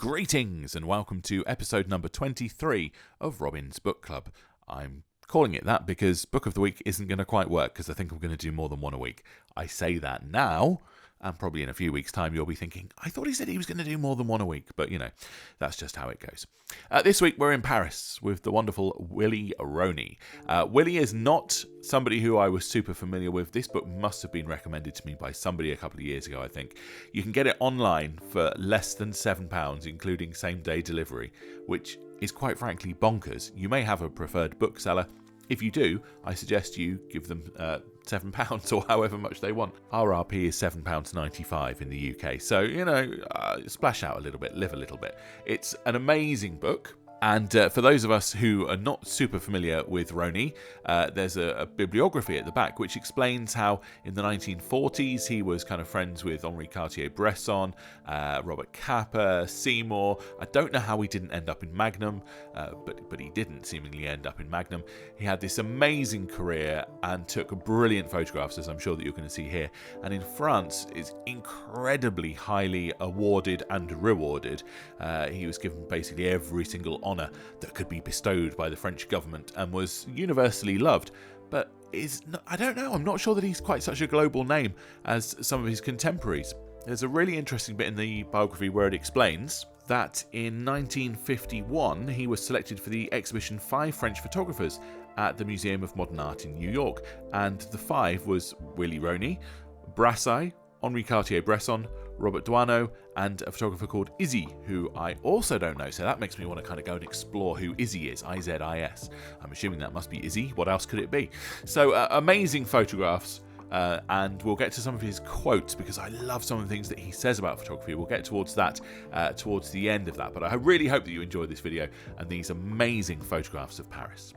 Greetings and welcome to episode number 23 of Robin's Book Club. I'm calling it that because Book of the Week isn't going to quite work because I think I'm going to do more than one a week. I say that now, and probably in a few weeks' time you'll be thinking, I thought he said he was going to do more than one a week, but you know, that's just how it goes. This week we're in Paris with the wonderful Willy Ronis. Willy is not somebody who I was super familiar with. This book must have been recommended to me by somebody a couple of years ago, I think. You can get it online for less than £7, including same-day delivery, which is quite frankly bonkers. You may have a preferred bookseller. If you do, I suggest you give them £7 or however much they want. RRP is £7.95 in the UK. So, you know, splash out a little bit, live a little bit. It's an amazing book. And for those of us who are not super familiar with Ronis, there's a bibliography at the back which explains how in the 1940s he was kind of friends with Henri Cartier-Bresson, Robert Capa, Seymour. I don't know how he didn't end up in Magnum, but he didn't seemingly end up in Magnum. He had this amazing career and took brilliant photographs, as I'm sure that you're going to see here. And in France, is incredibly highly awarded and rewarded. He was given basically every single honour that could be bestowed by the French government and was universally loved, but I don't know, I'm not sure that he's quite such a global name as some of his contemporaries. There's a really interesting bit in the biography where it explains that in 1951 he was selected for the exhibition 5 French Photographers at the Museum of Modern Art in New York, and the 5 was Willy Ronis, Brassai, Henri Cartier-Bresson, Robert Doisneau, and a photographer called Izzy, who I also don't know, so that makes me want to kind of go and explore who Izzy is, I-Z-I-S. I'm assuming that must be Izzy. What else could it be? So amazing photographs, and we'll get to some of his quotes because I love some of the things that he says about photography. We'll get towards that towards the end of that, but I really hope that you enjoyed this video and these amazing photographs of Paris.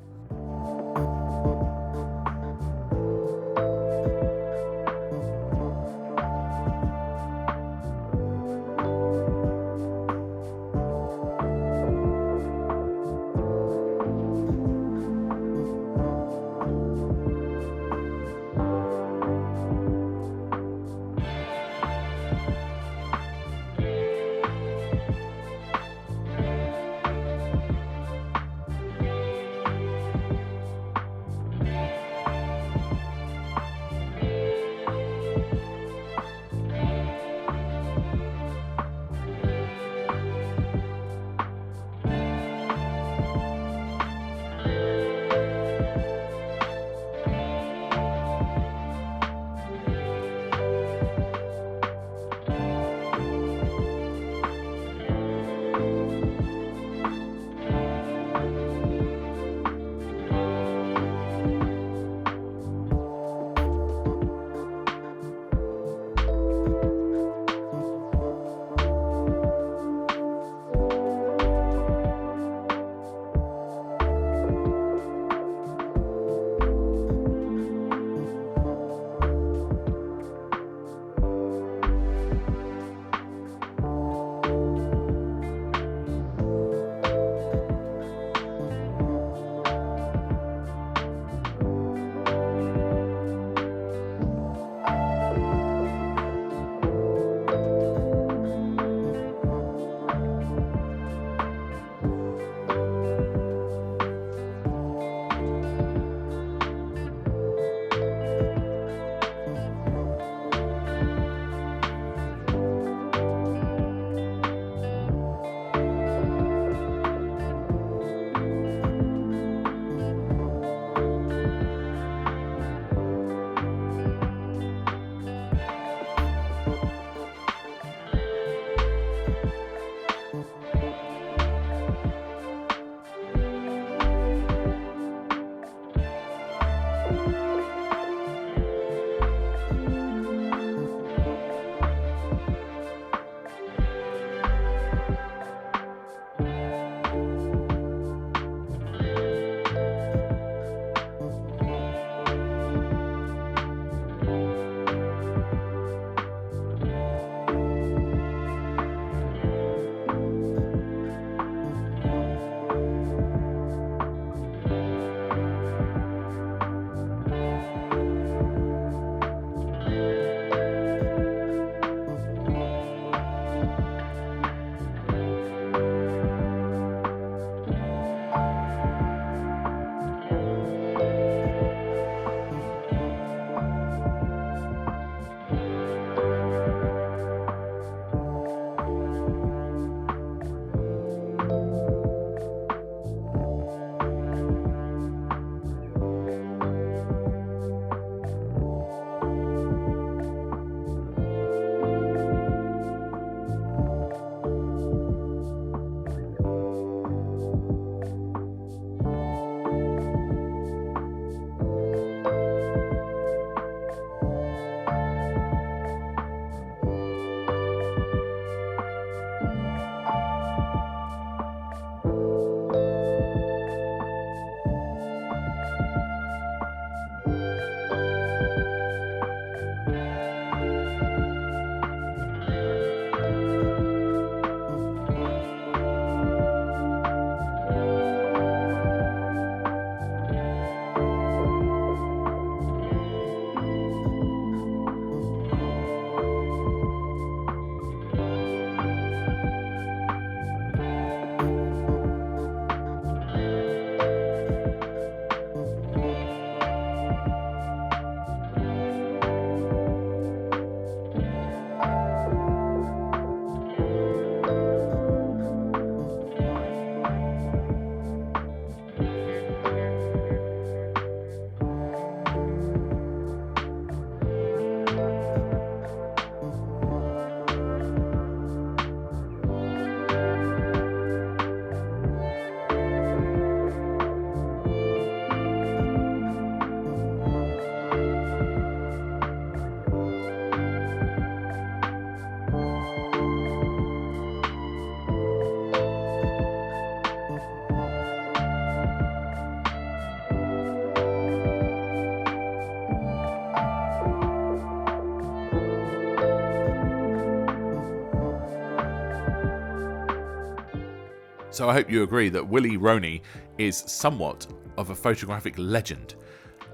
So I hope you agree that Willy Ronis is somewhat of a photographic legend.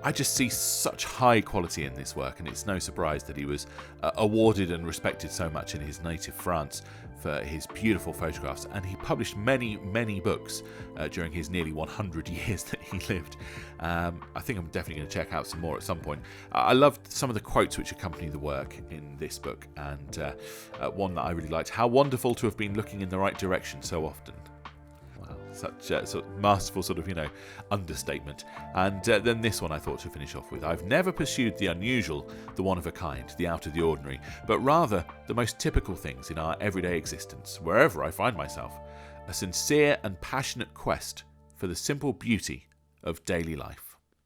I just see such high quality in this work, and it's no surprise that he was awarded and respected so much in his native France for his beautiful photographs, and he published many, many books during his nearly 100 years that he lived. I think I'm definitely going to check out some more at some point. I loved some of the quotes which accompany the work in this book, and one that I really liked: "How wonderful to have been looking in the right direction so often." Such a sort of masterful sort of, understatement. And then this one I thought to finish off with: "I've never pursued the unusual, the one of a kind, the out of the ordinary, but rather the most typical things in our everyday existence, wherever I find myself. A sincere and passionate quest for the simple beauty of daily life."